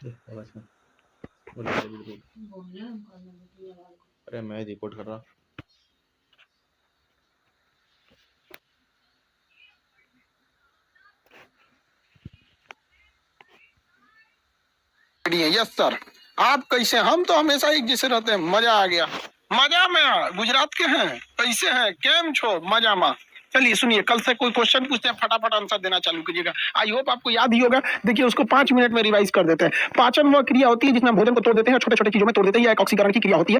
आवाज में बोल। अरे मैं रिकॉर्ड कर रहा। Yes sir. आप कैसे? हम तो हमेशा एक जैसे रहते हैं। मजा आ गया। मजा में गुजरात के हैं। कैसे हैं? केम छो? मजा में। चलिए सुनिए, कल से कोई क्वेश्चन पूछते हैं फटाफट आंसर देना चालू कीजिएगा। आई होप आपको याद ही होगा। देखिए उसको 5 मिनट में रिवाइज कर देते हैं। पाचन वह क्रिया होती है जिसमें हम भोजन को तोड़ देते हैं, छोटे छोटे चीजों में तोड़ देते हैं। एक ऑक्सीकरण की क्रिया होती है।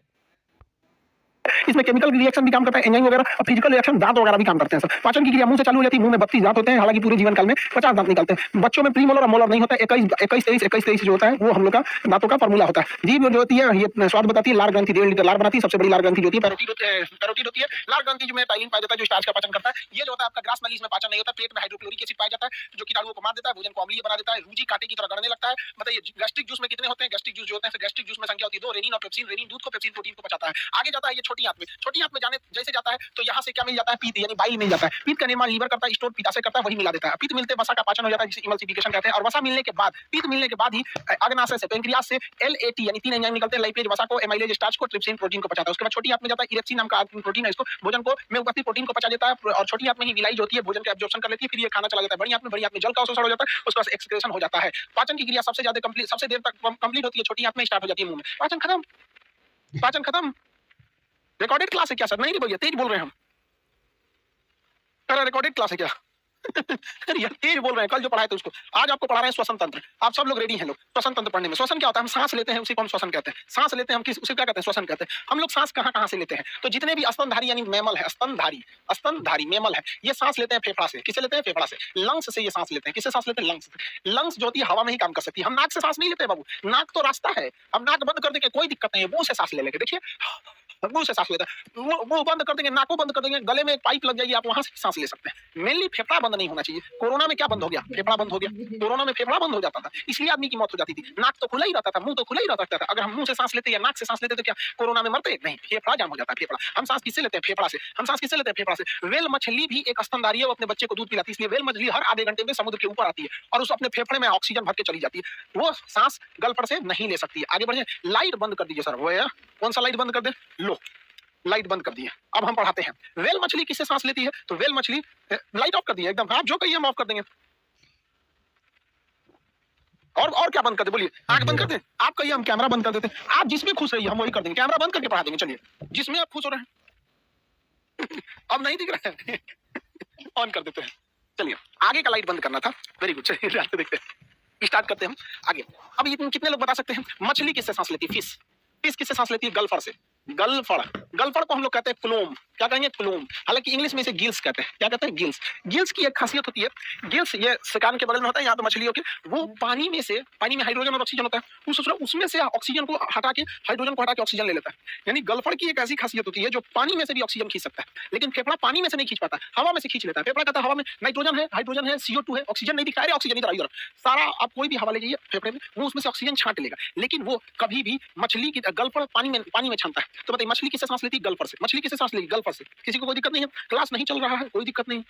इसमें केमिकल रिएक्शन भी काम करता है, एंजाइम वगैरह, और फिजिकल रिएक्शन दांत वगैरह भी काम करते हैं सर। पाचन की क्रिया मुंह से चालू हो जाती है। मुंह में 32 दांत होते हैं। हालांकि पूरे जीवन काल में 50 दांत निकलते हैं। बच्चों में प्रीमोलर और मोलर नहीं होता है। 21 जो होता है वो हम लोग का दांतों का फॉर्मूला होता है। जीभ जो होती है ये स्वाद बताती है। लार ग्रंथि 1.5 लीटर लार बनाती है। सबसे बड़ी लार ग्रंथि जो होती है पैरोटीड होती है। लार ग्रंथि जो में टाइलिन पाया जाता है जो स्टार्च का पाचन करता है। ये जो होता है आपका ग्रास नली, इसमें पाचन नहीं होता। पेट में हाइड्रोक्लोरिक एसिड पाया जाता है जो कीटाणुओं को मार देता है, भोजन को अम्लीय बना देता है, रूजी कांटे की तरह गड़ने लगता है। बताइए गैस्ट्रिक जूस में कितने होते हैं? गैस्ट्रिक जूस जो होते हैं गैस्ट्रिक जूस में संख्या होती है 2। रेनिन और पेप्सिन। रेनिन दूध को, पेप्सिन प्रोटीन को पचाता है। आगे जाता है ये छोटी आंत में। छोटी आंत में जाने जैसे जाता है तो यहाँ से क्या मिल जाता है? पीत, यानी बाइल मिल जाता है। पीत का निर्माण लीवर करता है, स्टोर पित्ताशय करता है, वही मिला देता है। पीत मिलते वसा का पाचन हो जाता है जिसे इमल्सिफिकेशन कहते हैं। और वसा मिलने के बाद, पीत मिलने के बाद ही अग्नाशय से, पेनक्रियास से LAT यानी 3 एंजाइम निकलते हैं। लाइपेज वसा को, एमाइलेज स्टार्च को, ट्रिप्सिन प्रोटीन को पचाता है। उसके बाद छोटी आंत में जाता है इरेक्सिन नाम का प्रोटीन है। इसको भोजन को में उपस्थित प्रोटीन को पचा देता है। और छोटी आंत में ही विलाइज होती है, भोजन के एब्जॉर्प्शन कर लेती है। फिर ये खाना चला जाता है बड़ी आंत में जल का अवशोषण हो जाता है। उसके बाद एक्सक्रीशन हो जाता है। पाचन की क्रिया सबसे ज्यादा कंप्लीट, सबसे देर तक कंप्लीट होती है छोटी आंत में, स्टार्ट हो जाती है मुंह में। पाचन खत्म। पाचन खत्म। रिकॉर्डेड क्लास है क्या सर? नहीं रे भैया, तेज बोल रहे हैं हम। रिकॉर्डेड क्लास है क्या? यार तेज बोल रहे हैं। कल जो पढ़ाए थे उसको आज आपको पढ़ा रहे हैं श्वसन तंत्र। आप सब लोग रेडी हैं लोग श्वसन तंत्र पढ़ने में। श्वसन क्या होता है? हम सांस लेते हैं, उसी को हम श्वसन कहते हैं। सांस लेते हैं हम, किस उसे क्या कहते हैं? श्वसन कहते हैं। हम लोग सांस कहाँ कहाँ से लेते हैं? तो जितने भी स्तनधारी यानी मैमल है, स्तनधारी मैमल है, ये सांस लेते हैं फेफड़ा से। किसे लेते हैं? फेफड़ा से। लंग्स से ये सांस लेते हैं। किससे सांस लेते हैं? लंग्स से। लंग्स जो होती है हवा में ही काम कर सकती है। हम नाक से सांस नहीं लेते बाबू। नाक तो रास्ता है। हम नाक बंद कर देंगे कोई दिक्कत नहीं है। मुंह से सांस ले लेंगे। देखिए मुंह से सांस लेता है। वो बंद कर देंगे, नाक को बंद कर देंगे, गले में एक पाइप लग जाएगी, आप वहां से सांस ले सकते हैं। मेनली फेफड़ा बंद नहीं होना चाहिए। कोरोना में क्या बंद हो गया? फेफड़ा बंद हो गया। कोरोना में फेफड़ा बंद हो जाता था, इसलिए आदमी की मौत हो जाती थी। नाक तो खुला ही रहता था, मुंह तो खुला ही रहता था। अगर हम मुंह से सांस लेते या नाक से सांस लेते तो क्या कोरोना में मरते? नहीं, फेफड़ा जाम हो जाता है। फेफड़ा हम सांस किससे लेते हैं? फेफड़ा से। हम सांस किससे लेते हैं? फेफड़ा से। वेल मछली भी एक स्तनधारी है, वो अपने बच्चे को दूध पिलाती है। इसलिए वेल मछली हर आधे घंटे में समुद्र के ऊपर आती है और उस अपने फेफड़े में ऑक्सीजन भर के चली जाती है। वो सांस गलफड़ से नहीं ले सकती है। आगे बढ़े। लाइट बंद कर दीजिए सर। वो है कौन सा लाइट बंद कर दे? लो लाइट बंद कर दी है। अब हम पढ़ाते हैं वेल मछली किससे सांस लेती है। तो वेल मछली, लाइट ऑफ कर दी है एकदम। आप जो कहिए हम ऑफ कर देंगे। और क्या बंद कर दे? बोलिए। आंख बंद कर दे? आप कहिए हम कैमरा बंद कर देते हैं। आप जिसमें खुश रहिए हम वही कर देंगे। कैमरा बंद करके पढ़ा देंगे। चलिए जिसमें आप खुश हो रहे हैं। अब नहीं दिख रहा है। ऑन कर देते हैं। चलिए आगे का लाइट बंद करना था। Very good. चलिए ध्यान से देखते हैं, स्टार्ट करते हैं हम आगे। अब ये कितने लोग बता सकते हैं मछली किससे सांस लेती है? फिश। फिश किससे सांस लेती है? गलफड़ से। गलफड़। गलफड़ को हम लोग कहते हैं फ्लोम। क्या कहेंगे? फ्लोम। हालांकि इंग्लिश में इसे गिल्स कहते हैं। क्या कहते हैं? गिल्स। गिल्स की एक खासियत होती है, गिल्स ये कान के बगल में होता है यहाँ पे मछलियों के। वो पानी में से, पानी में हाइड्रोजन और ऑक्सीजन होता है, उसमें से ऑक्सीजन को हटा के, हाइड्रोजन को हटा के ऑक्सीजन ले लेता है। यानी गलफड़ की एक ऐसी खासियत होती है जो पानी में से भी ऑक्सीजन खींच सकता है। लेकिन फेफड़ा पानी में से नहीं खींच पाता, हवा में से खींच लेता है। फेफड़ा कहता है हवा में नाइट्रोजन है, हाइड्रोजन है, CO2 है, ऑक्सीजन नहीं दिखता है। ऑक्सीजन इधर इधर सारा, आप कोई भी हवा ले जाइए फेफड़े में, वो उसमें से ऑक्सीजन छांट लेगा। लेकिन वो कभी भी मछली की गलफड़ पानी में छानता है। तो बताइए मछली किससे सांस लेती है? गलफड़ से। मछली किससे सांस लेगी? गलफड़ से। किसी को कोई दिक्कत नहीं है? क्लास नहीं चल रहा है, कोई दिक्कत नहीं।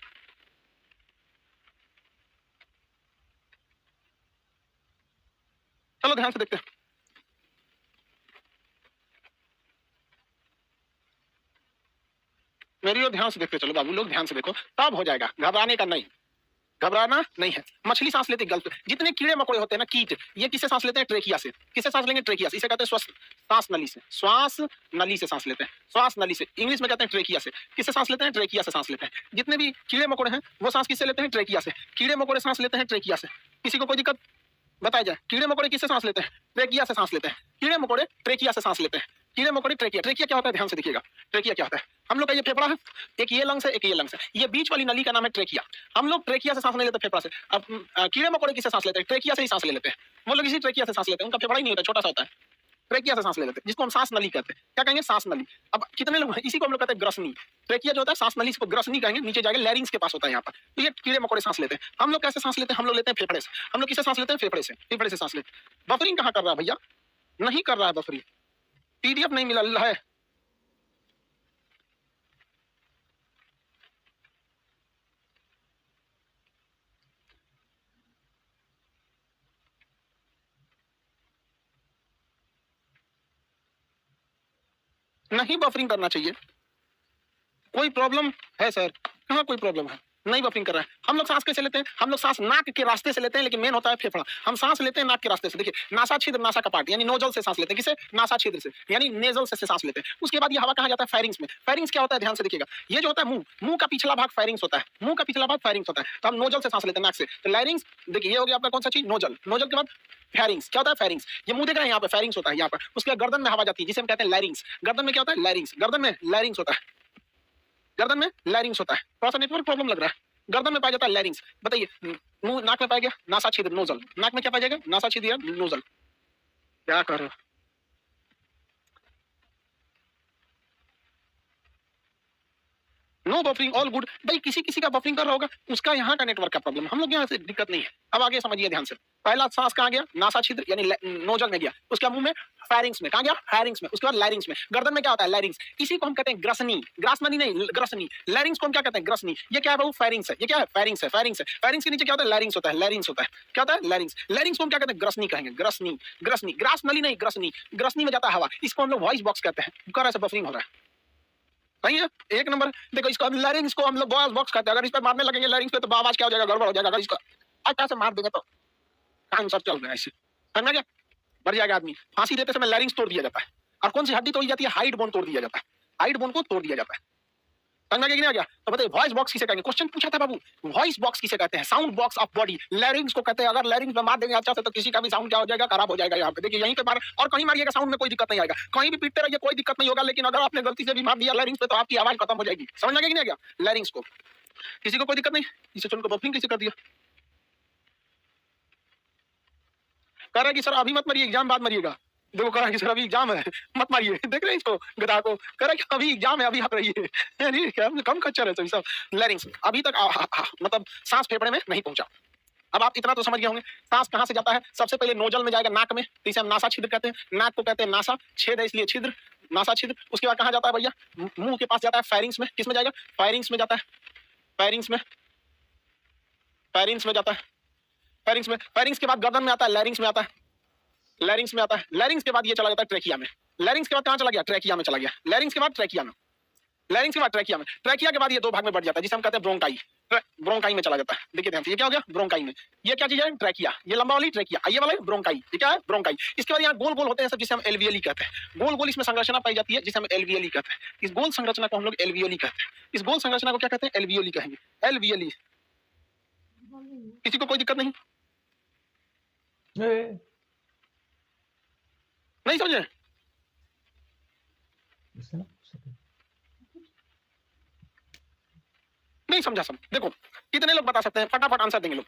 चलो ध्यान से देखते हैं। मेरी ओर ध्यान से देखते चलो बाबू लोग, ध्यान से देखो, तब हो जाएगा। घबराने का नहीं, घबराना नहीं है। मछली सांस लेते गल्फ। जितने कीड़े मकोड़े होते हैं ना, कीट, ये किससे सांस लेते हैं? ट्रेकिया से। किससे सांस लेंगे? ट्रेकिया से। इसे कहते हैं सांस नली से। श्वास नली से सांस लेते हैं। श्वास नली से इंग्लिश में कहते हैं ट्रेकिया से। किससे सांस लेते हैं? ट्रेकिया से सांस लेते हैं। जितने भी कीड़े मकोड़े हैं वो सांस किससे लेते हैं? ट्रेकिया से। कीड़े मकोड़े सांस लेते हैं ट्रेकिया से। किसी को कोई दिक्कत बताया जाए? कीड़े मकोड़े किससे सांस लेते हैं? ट्रेकिया से सांस लेते हैं। कीड़े मकोड़े ट्रेकिया से सांस लेते हैं। कीड़े मकोड़े ट्रेकिया। ट्रेकिया क्या होता है? ध्यान से देखिएगा। ट्रेकिया क्या होता है? हम लोग का ये फेफड़ा है, एक ये लंग्स है, एक ये लंग्स है। ये बीच वाली नली का नाम है ट्रेकिया। हम लोग ट्रेकिया से सांस नहीं लेते, फेफड़ा से। अब कीड़े मकोड़े किससे सांस लेते हैं? ट्रेकिया से ही सांस ले लेते हैं। वो लोग इसी ट्रेकिया से सांस लेते हैं। उनका फेफड़ा ही नहीं होता, छोटा सा होता है। ट्रेकिया से सांस ले लेते हैं, जिसको हम सांस नली कहते हैं। क्या कहेंगे? सांस नली। अब कितने लोग, इसी को हम लोग कहते हैं ग्रसनी। ट्रेकिया जो होता है सांस नली, इसको ग्रसनी कहेंगे। नीचे जाएगा, लैरिंग्स के पास होता है यहाँ पर। तो ये कीड़े मकोड़े सांस लेते हैं। हम लोग कैसे सांस लेते हैं? हम लोग लेते हैं फेफड़े से। हम लोग किससे सांस लेते हैं? फेफड़े से। फेफड़े से सांस लेते हैं। बफरिंग कहाँ कर रहा है भैया? नहीं कर रहा है बफरिंग। PDF नहीं मिला है। नहीं बफरिंग करना चाहिए। कोई प्रॉब्लम है सर? कहाँ कोई प्रॉब्लम है? नहीं बफरिंग कर रहा है। हम लोग सांस कैसे लेते हैं? हम लोग सांस नाक के रास्ते से लेते हैं, लेकिन मेन होता है फेफड़ा। हम सांस लेते हैं नाक के रास्ते से। देखिए, नासा छिद्र, नासा कपाट यानी नोजल से सांस लेते हैं। किसे? नासा छिद्र से यानी नेजल से सांस लेते हैं। उसके बाद ये हवा कहाँ जाता है? फेरिंग्स में। फेरिंग्स क्या होता है? ध्यान से देखिएगा, ये जो होता है मुंह का पिछला भाग फेरिंग्स होता है। मुंह का पिछला भाग फेरिंग्स होता है। तो हम नोजल से सांस लेते हैं नाक से। तो लैरिंग्स, देखिए ये हो गया आपका कौन सा चीज? नोजल। नोजल के बाद फेरिंग्स। क्या होता है? फेरिंग्स। ये मुंह देख रहे हैं, यहाँ पे फेरिंग्स होता है यहाँ पर। उसके गर्दन में हवा जाती है जिसे हम कहते हैं लैरिंग्स। गर्दन में क्या होता है? लैरिंग्स। गर्दन में लैरिंग्स होता है। गर्दन में लैरिंग्स होता है। थोड़ा सा नेटवर्क प्रॉब्लम लग रहा है। गर्दन में पाया जाता है लैरिंग्स। बताइए, मुंह नाक में पाया गया नासा छिद्र, नोजल। नाक में क्या पाया जाएगा? नासा छिद्र या नोजल। क्या कर रहे हो? No buffering, all good. भाई किसी किसी का बफरिंग कर रहा होगा, उसका यहाँ का नेटवर्क का प्रॉब्लम। हम लोग यहाँ से दिक्कत नहीं है। अब आगे समझिए ध्यान से। पहला सांस कहाँ गया? नासा छिद्र यानी नोजल में गया। उसके मुंह में फेरिंग्स में। कहाँ गया? फेरिंग्स में। उसके बाद लैरिंग्स में। गर्दन में क्या होता है? लैरिंग्स। इसी को हम कहते हैं ग्रसनी। ग्रासमनी नहीं, ग्रसनी। लैरिंग्स को हम क्या कहते हैं? ग्रसनी। ये क्या है बाबू? फेरिंग्स है। ये क्या है? फेरिंग्स है। फेरिंग्स है। फेरिंग्स के नीचे क्या होता है? लैरिंग्स होता है। लैरिंग्स होता है। क्या होता है? लैरिंग्स। लैरिंग्स को हम क्या कहते हैं? ग्रसनी कहेंगे। ग्रसनी, ग्रसनी। ग्रासनली नहीं, ग्रसनी। ग्रसनी में जाता है हवा। इसको हम लोग वॉइस बॉक्स कहते हैं। कर ऐसे बफरिंग हो रहा है। सही है, एक नंबर। देखो, इसको लैरिंग्स को हम लोग वॉइस बॉक्स कहते हैं। अगर इस पर मारने लगेंगे लैरिंग्स पे तो आवाज क्या हो जाएगा? गड़बड़ हो जाएगा। अगर इसको अच्छा से मार देंगे तो आंसर चल रहा है ऐसे। समझ गया? मर जाएगा आदमी। फांसी देते समय लैरिंग्स तोड़ दिया जाता है। और कौन सी हड्डी तोड़ी जाती है? हाइड बोन तोड़ दिया जाता है। हाइड बोन को तोड़ दिया जाता है। समझ में नहीं आ गया? तो बताइए वॉइस बॉक्स किसे कहेंगे? क्वेश्चन पूछा था बाबू, वॉइस बॉक्स किसे कहते हैं? Sound box of body. लैरिंग्स को कहते हैं। अगर लैरिंग्स में मार देंगे अच्छा से तो किसी का भी साउंड क्या हो जाएगा? खराब हो जाएगा। यहाँ पे देखिए, यहीं पे मार और कहीं मारिएगा, साउंड में कोई दिक्कत नहीं आएगा। कहीं भी पीटते रहिए, कोई दिक्कत नहीं होगा। लेकिन अगर आपने गलती से भी मार दिया लैरिंग्स पे तो आपकी आवाज खत्म हो जाएगी। समझ में नहीं आ गया? लैरिंग्स को किसी को कोई दिक्कत नहीं। इसे चुन को बफरिंग किसे कर दिया? कह रहा है कि सर अभी मत मरिए, एग्जाम बाद मरिएगा। देखो, कह रहा है कि सर अभी एग्जाम है, मत मारिए। देख रहे हैं इसको गधा को? कह रहा है कि अभी एग्जाम है, अभी आप रहिए। यानी कम खच्चर है सभी सब। लैरिंग्स अभी तक मतलब सांस फेफड़े में नहीं पहुंचा। अब आप इतना तो समझ गए होंगे। सांस कहां से जाता है? सबसे पहले नोजल में जाएगा, नाक में। तो इसे हम नासा छिद्र कहते हैं। नाक को कहते हैं नासा, छेद है इसलिए छिद्र, नासा छिद्र। उसके बाद कहां जाता है भैया? मुंह के पास जाता है फेरिंग्स में। किस में जाएगा? फेरिंग्स में जाता है। फेरिंग्स में, फेरिंग्स में जाता है। फेरिंग्स में, फेरिंग्स के बाद गर्दन में आता है, लैरिंग्स में आता है। लैरिंग्स में आता है। लैरिंग्स के बाद ये चला जाता है ट्रेकिया में। लैरिंग्स के बाद कहां चला गया? ट्रेकिया में चला गया। लैरिंग्स के बाद ट्रेकिया में। लैरिंग्स के बाद ट्रेकिया में। ट्रेकिया के बाद ये दो भाग में बढ़ जाता है जिसे हम कहते हैं ब्रोंकाई। ब्रोंकाई में चला जाता है। देखिए ध्यान से, ये क्या हो गया? ब्रोंकाई में। ये क्या चीज है? ट्रेकिया। ये लंबा वाली ट्रेकिया, ये वाला ब्रोंकाई। ये क्या है? ब्रोंकाई। इसके बाद यहाँ गोल गोल होते हैं सब, जिसे हम एल्वियली कहते हैं। गोल गोल इसमें संरचना पाई जाती है जिसे हम एल्वियली कहते हैं। इस गोल संरचना को हम लोग एल्वियली कहते हैं। इस गोल संरचना को क्या कहते हैं? एल्वियली कहेंगे। एल्वियली। किसी को कोई दिक्कत नहीं? नहीं समझे? नहीं समझा सब। देखो, कितने लोग बता सकते हैं? फटाफट आंसर देंगे लोग।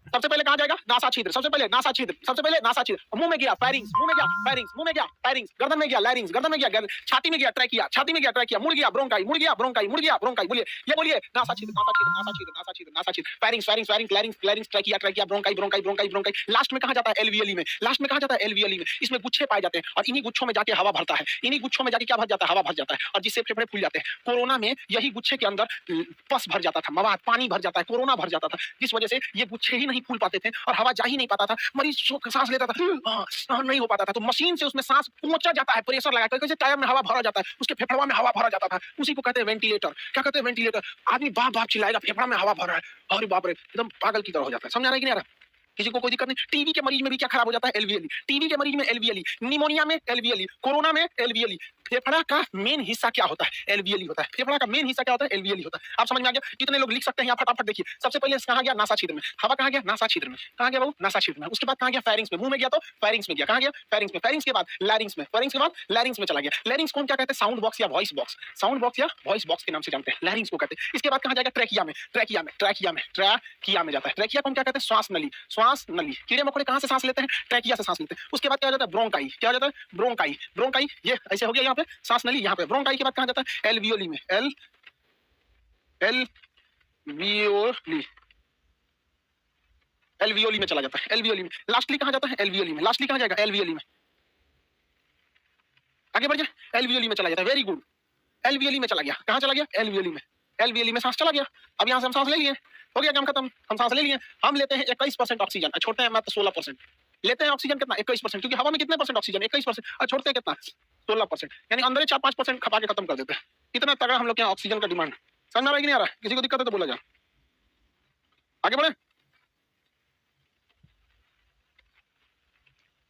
सबसे पहले कहां जाएगा? नासा छिद्र। सबसे पहले नासा छिद्र। सबसे पहले नासा छिद्र। मुंह में गया फेरिंग्स। मुंह में गया फेरिंग्स। मुंह में गया फेरिंग्स। गर्दन में गया लैरिंग्स। गर्दन में गया छाती में गया ट्रेकिया। छाती में गया ट्रेकिया। मुड़ गया ब्रोंकाई। मुड़ गया ब्रोंकाई। मुड़ गया ब्रोंकाई। बोलिए, ये बोलिए। नासा छिद्र, नासा छिद्र, नासा छिद्र, नासा छिद्र, नासा छिद्र, pharynx, pharynx, pharynx, लैरिंग्स, लैरिंग्स, trachea, trachea, bronchi, bronchi, bronchi, bronchi. Last में कहां जाता है? एल्वियली में। लास्ट में कहां जाता है? एल्वियली में। इसमें गुच्छे पाए जाते हैं और इन्हीं गुच्छों में जाके हवा भरता है। इन्हीं गुच्छों में जाके क्या भर जाता है? हवा भर जाता है और जिससे फेफड़े फूल जाते हैं। कोरोना में यही गुच्छे के अंदर पस भर जाता था, मवाद पानी भर जाता है, कोरोना भर जाता था, जिस वजह से ये गुच्छे ही नहीं फूल पाते थे और हवा जा ही नहीं पाता था। मरीज सांस लेता था, नहीं हो पाता था, तो मशीन से उसमें सांस पहुंचा जाता है, प्रेशर लगा करके टायर में हवा भरा जाता है, उसके फेफड़वा में हवा भरा जाता था। उसी को कहते हैं वेंटिलेटर। क्या कहते हैं? वेंटिलेटर। आदमी बाप बाप चिल्लाएगा, फेफड़ा में हवा भर रहा है, अरे बाप रे, एकदम पागल की तरह हो जाता है। समझ आ रहा है कि नहीं आ रहा? किसी को कोई दिक्कत नहीं? टीबी के मरीज में भी क्या खराब हो जाता है? एल्वियली। टीबी के मरीज में एल्वियली, निमोनिया में एल्वियली, कोरोना में एल्वियली। फेफड़ा का मेन हिस्सा क्या होता है? एल्वियली होता है। फेफड़ा का मेन हिस्सा क्या होता है? एल्वियली होता है। आप समझ में आ गया? कितने लोग लिख सकते हैं यहाँ? फटाफट देखिए। सबसे पहले कहां गया? नासा छिद्र में। हवा कहां गया? नासा छिद्र में। कहां गया वो? नासा छिद्र में। उसके बाद कहां गया? फेरिंग्स में। मुंह में गया तो फेरिंग्स में गया। कहां गया? फेरिंग्स में। फेरिंग्स के बाद लैरिंग्स में। फेरिंग्स के बाद लैरिंग्स में चला गया। लैरिंग्स को क्या कहते हैं? साउंड बॉक्स या वॉइस बॉक्स। साउंड बॉक्स या वॉइस बॉक्स के नाम से जानते हैं, लैरिंग्स को कहते हैं। इसके बाद कहां जाएगा? ट्रेकिया में। ट्रेकिया में, ट्रेकिया में, ट्रेकिया में जाता है। ट्रेकिया को क्या कहते हैं? श्वास नली। श्वास नली। कीड़े मकोड़े कहां से सांस लेते हैं? ट्रेकिया से सांस लेते हैं। उसके बाद क्या हो जाता है? ब्रोंकाई। क्या हो जाता है? ब्रोंकाई। ब्रोंकाई ये ऐसे हो गया यहाँ पे सांस नली, यहाँ पे ब्रोंकाई के बाद कहां जाता है? एल्वियोली में। एल्वियोली। एल्वियोली में चला जाता है। एल्वियोली में। लास्टली कहां जाता है? एल्वियोली में। लास्टली कहां जाएगा? एल्वियोली में। आगे बढ़ जाए। एल्वियोली में चला जाता है। Very good. एल्वियोली में चला गया। कहां चला गया? एल्वियोली में। एल्वियोली में सांस चला गया। अब यहां से हम सांस ले लिए, हो गया काम खत्म। हम सांस ले लिए। हम लेते हैं 21% ऑक्सीजन, छोड़ते हैं मात्र 16%। लेते हैं ऑक्सीजन कितना 21%, क्योंकि हवा में कितने परसेंट ऑक्सीजन 21%, और छोड़ते हैं कितना 16%, यानी अंदर 4-5% खपा के खत्म कर देते हैं। इतना तगड़ा हम लोग के यहाँ ऑक्सीजन का डिमांड। समझ में आ रहा है कि नहीं आ रहा है? किसी को दिक्कत है तो बोला जाए, आगे बढ़े।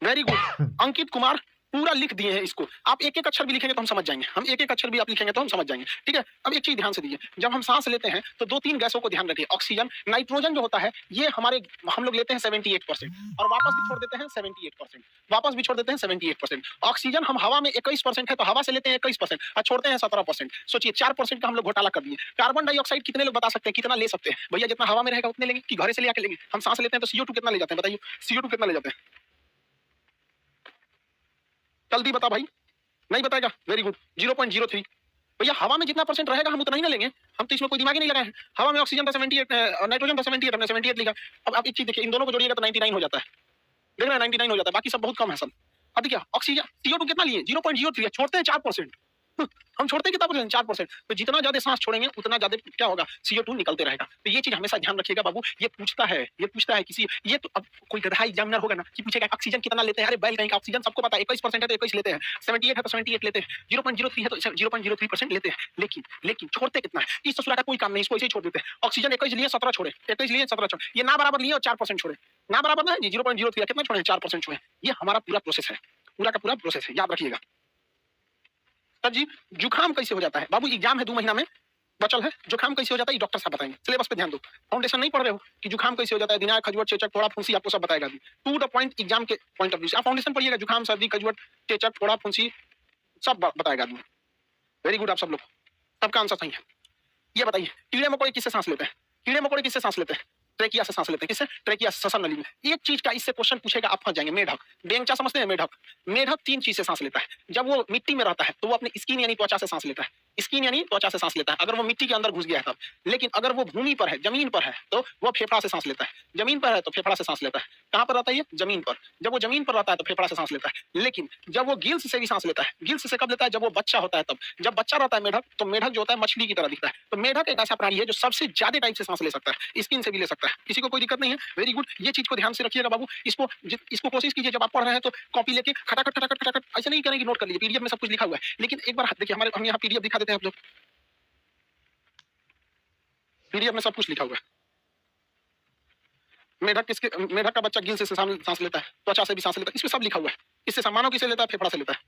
वेरी गुड अंकित कुमार, पूरा लिख दिए हैं इसको। आप एक एक अक्षर भी लिखेंगे तो हम समझ जाएंगे, हम एक एक अक्षर भी आप लिखेंगे तो हम समझ जाएंगे, ठीक है। अब एक चीज ध्यान से दीजिए, जब हम सांस लेते हैं तो 2-3 गैसों को ध्यान रखिए। ऑक्सीजन, नाइट्रोजन जो होता है ये हमारे हम लोग लेते हैं 78% और वापस भी छोड़ देते हैं 78%, वापस भी छोड़ देते हैं 78%। ऑक्सीजन हम हवा में 21% है तो हवा से लेते हैं 21% और छोड़ते हैं 17%। सोचिए 4% का हम लोग घोटाला कर दिए। कार्बन डाइऑक्साइड कितने लोग बता सकते हैं कितना ले सकते हैं? भैया जितना हवा में रहेगा उतने लेंगे कि घरे से ले आके लेंगे? हम सांस लेते हैं तो CO2 कितना ले जाते हैं बताइए, CO2 कितना ले जाते हैं? जल्दी बता भाई, नहीं बताएगा, वेरी गुड 0.03। भैया हवा में जितना परसेंट रहेगा हम उतना ही ना लेंगे, हम तो इसमें कोई दिमाग ही नहीं लगाए हैं। हवा में ऑक्सीजन था 78 और नाइट्रोजन था 78, हमने 78 लिखा। अब आप एक चीज देखिए, इन दोनों को जोड़िएगा तो 99 हो जाता है, देख रहे हैं 99 हो जाता है, बाकी सब बहुत कम है सब। अब देखिए ऑक्सीजन CO2 कितना लिए 0.03, छोड़ते हैं 4%। हम छोड़ते हैं कितना परसेंट 4%, तो जितना ज्यादा सांस छोड़ेंगे उतना ज्यादा क्या होगा CO2 निकलते रहेगा। तो ये चीज हमेशा ध्यान रखिएगा बाबू। ये पूछता है किसी, ये तो अब कोई गधा एग्जामिनर होगा ना कि पूछेगा ऑक्सीजन कितना लेते हैं, अरे बैल कहीं का ऑक्सीजन सबको पता है 21% है तो 21 लेते हैं, 78 है तो 78 लेते हैं, 0.03 है तो 0.03% लेते हैं, लेकिन छोड़ते कितना है? इस ससुरा का कोई काम नहीं, इसको ऐसे ही छोड़ देते हैं। ऑक्सीजन 21 लिए 17 छोड़े, 21 लिए 17 छोड़े, ये ना बराबर लिए और 4% छोड़े, ना बराबर ना है 0.03 कितना छोड़े 4% छोड़े। ये हमारा पूरा प्रोसेस है, पूरा का पूरा प्रोसेस है, याद रखिएगा। सर जी जुकाम कैसे हो जाता है? बाबू एग्जाम है 2 महीना में बचल है, जुकाम कैसे हो जाता है ये डॉक्टर साहब बताएंगे। सिलेबस पे ध्यान दो, फाउंडेशन नहीं पढ़ रहे हो कि जुकाम कैसे हो जाता है, दिनाक खजुआट चेचक फोड़ा फुंसी आपको सब बताएगा। टू द पॉइंट एग्जाम के पॉइंट ऑफ व्यू से आप फाउंडेशन पढ़िएगा, जुकाम सर्दी खजुआट चेचक फोड़ा फुंसी सब बताएगा आदमी। वेरी गुड, आप सब लोग सबका आंसर सही है। ये बताइए कीड़े मकोड़े किससे सांस लेते हैं? कीड़े मकोड़े किससे सांस लेते हैं? ट्रेकिया से सांस लेते हैं। किससे? ट्रेकिया से, श्वसन नली में। एक चीज का इससे क्वेश्चन पूछेगा आप फंस जाएंगे। मेढक, बेंगचा समझते हैं? मेढक, मेढक 3 चीज से सांस लेता है। जब वो मिट्टी में रहता है तो वो अपनी स्किन यानी त्वचा से सांस लेता है, स्किन यानी त्वचा से सांस लेता है, अगर वो मिट्टी के अंदर घुस गया है तब। लेकिन अगर वो भूमि पर है, जमीन पर है, तो वो फेफड़ा से सांस लेता है। जमीन पर है तो फेफड़ा से सांस लेता है। कहां पर रहता है ये? जमीन पर। जब वो जमीन पर रहता है तो फेफड़ा से सांस लेता है। लेकिन जब वो गिल्स से भी सांस लेता है। गिल्स से कब लेता है? जब वो बच्चा होता है तब। जब बच्चा रहता है मेढक, तो मेढक जो होता है मछली की तरह दिखता है। तो मेढक एक ऐसा प्राणी है जो सबसे ज्यादा टाइप से सांस ले सकता है, स्किन से भी ले सकता है। किसी को कोई दिक्कत नहीं है, वेरी गुड। ये चीज को ध्यान से रखिएगा बाबू। इसको कोशिश कीजिए जब आप पढ़ रहे हैं तो कॉपी लेके खटाखट खटाखट खटाखट ऐसे नहीं करेंगे, नोट कर लीजिए। पीडीएफ में सब कुछ लिखा हुआ है, लेकिन एक बार देखिए हम यहाँ पीडीएफ दिखा देते हैं आप लोग। पीडीएफ में सब कुछ लिखा हुआ है। मेढक का बच्चा गिल से सांस लेता है, त्वचा से भी सांस लेता है, इसमें सब लिखा हुआ है। इससे मानव किसे लेता है? फेफड़ा से लेता है।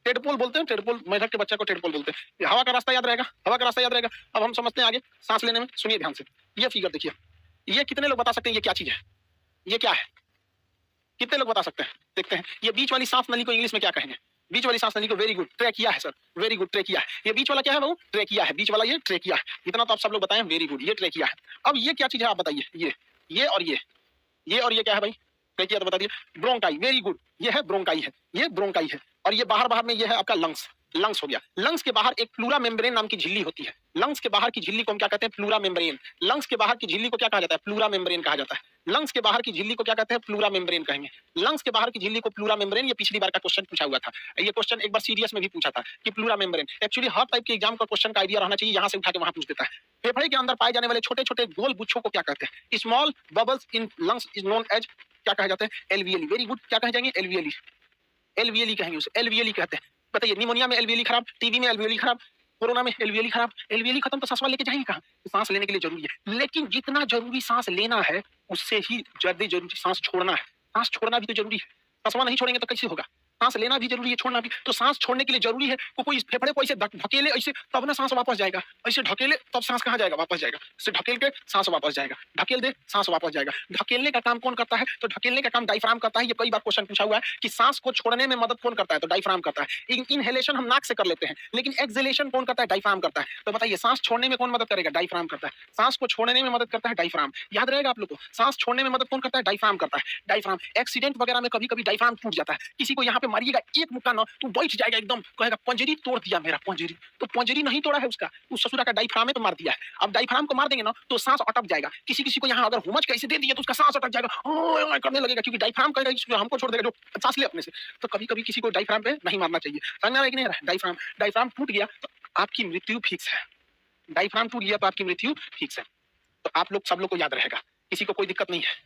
टेडपोल बोलते हैं, टेडपोल, मेढक के बच्चे को टेडपोल बोलते हैं। हवा का रास्ता याद रहेगा, हवा का रास्ता याद रहेगा। अब हम समझते हैं आगे सांस लेने में। सुनिए ध्यान से, ये फिगर देखिए, ये कितने लोग बता सकते हैं ये क्या चीज है? ये क्या है? कितने लोग बता सकते हैं? देखते हैं। ये बीच वाली सांस नली को इंग्लिश में क्या कहेंगे? बीच वाली सांस नली को, वेरी गुड, ट्रेकिया है सर, वेरी गुड, ट्रेकिया है। ये बीच वाला क्या है बाबू? ट्रेकिया है। बीच वाला ये ट्रेकिया है। इतना तो आप सब लोग बताएं, वेरी गुड, ये ट्रेकिया है। अब ये क्या चीज है आप बताइए? ये और ये क्या है भाई? ट्रेकिया तो बता दिया। ब्रोंकाई, वेरी गुड, ये है ब्रोंकाई है, ये ब्रोंकाई है। और ये बाहर में ये है आपका लंग्स, लंग्स हो गया। लंग्स के बाहर एक प्लूरा मेम्ब्रेन नाम की झिल्ली होती है। लंग्स के बाहर की झिल्ली को हम क्या कहते हैं? Pleura membrane. लंग्स के बाहर की झिल्ली को क्या कहा जाता है? प्लूरा मेम्ब्रेन कहा जाता है। लंग्स के बाहर की झिल्ली को क्या कहते हैं? प्लूरा मेम्ब्रेन कहेंगे। लंग्स के बाहर की झिल्ली को प्लूरा मेम्ब्रेन। ये पिछली बार का क्वेश्चन पूछा हुआ था। ये क्वेश्चन एक बार सीरियस में भी पूछा था कि प्लूरा मेम्ब्रेन। एक्चुअली हर टाइप के एग्जाम का क्वेश्चन का आइडिया रहना चाहिए, यहाँ से उठा के वहां पूछ देता है। फेफड़े के अंदर पाए जाने वाले छोटे छोटे गोल गुच्छों को क्या कहते हैं? Small bubbles in lungs is known as क्या कहे जाते हैं? एलवीएलई। वेरी गुड, क्या कहे जाएंगे? एलवीएलई, एलवीएलई कहेंगे उसे, एलवीएलई कहते हैं। बताइए, निमोनिया में एलवीएलई खराब, टीबी में एलवीएलई खराब, कोरोना में एलवीएलई खराब। एलवीएलई खत्म तो सांस लेके जाएंगे कहाँ? सांस लेने के लिए जरूरी है, लेकिन जितना जरूरी सांस लेना है उससे ही ज्यादा जरूरी सांस छोड़ना है। सांस छोड़ना भी तो जरूरी है, सांस नहीं छोड़ेंगे तो कैसे होगा? सांस लेना भी जरूरी है, छोड़ना भी। तो सांस छोड़ने के लिए जरूरी है कोई इस फेफड़े को ऐसे ढकेले, ऐसे तब ना सांस वापस जाएगा। ऐसे ढकेले तब सांस कहाँ जाएगा? वापस जाएगा। ऐसे ढकेल के सांस वापस जाएगा, ढकेल दे सांस वापस जाएगा। ढकेलने का काम कौन करता है? तो ढकेलने का काम डायफ्राम करता है। ये कई बार क्वेश्चन पूछा हुआ है कि सांस को छोड़ने में मदद कौन करता है? तो डायफ्राम करता है। इनहेलेशन हम नाक से कर लेते हैं, लेकिन एक्सहेलेशन कौन करता है? डायफ्राम करता है। तो बताइए सांस छोड़ने में कौन मदद करेगा? डायफ्राम करता है। सांस को छोड़ने में मदद करता है डायफ्राम, याद रहेगा आप लोग को। सांस छोड़ने में मदद कौन करता है? डायफ्राम करता है। डायफ्राम, एक्सीडेंट वगैरह में कभी कभी डायफ्राम टूट जाता है। किसी को यहाँ पे मारिएगा एक मुक्का ना, तू बैठ जाएगा एकदम, कहेगा पंजरी तोड़ दिया मेरा, पंजरी। तो पंजरी नहीं तोड़ा है उसका, उस ससुरा का डायफ्राम तो मार दिया है। अब डायफ्राम को मार देंगे ना तो सांस अटक जाएगा। किसी को यहाँ अगर हुमच कैसे दे दिया तो उसका सांस अटक जाएगा, ओए करने लगेगा, क्योंकि डायफ्राम कहेगा हमको छोड़ देगा, जो सांस ले अपने से। तो कभी कभी किसी को डायफ्राम पे नहीं मारना चाहिए। समझ में आ रहा है कि नहीं? डायफ्राम टूट गया तो आपकी मृत्यु फिक्स है। डायफ्राम टूट गया तो आपकी मृत्यु फिक्स है। तो आप लोग सब लोग को याद रहेगा, किसी को कोई दिक्कत नहीं है।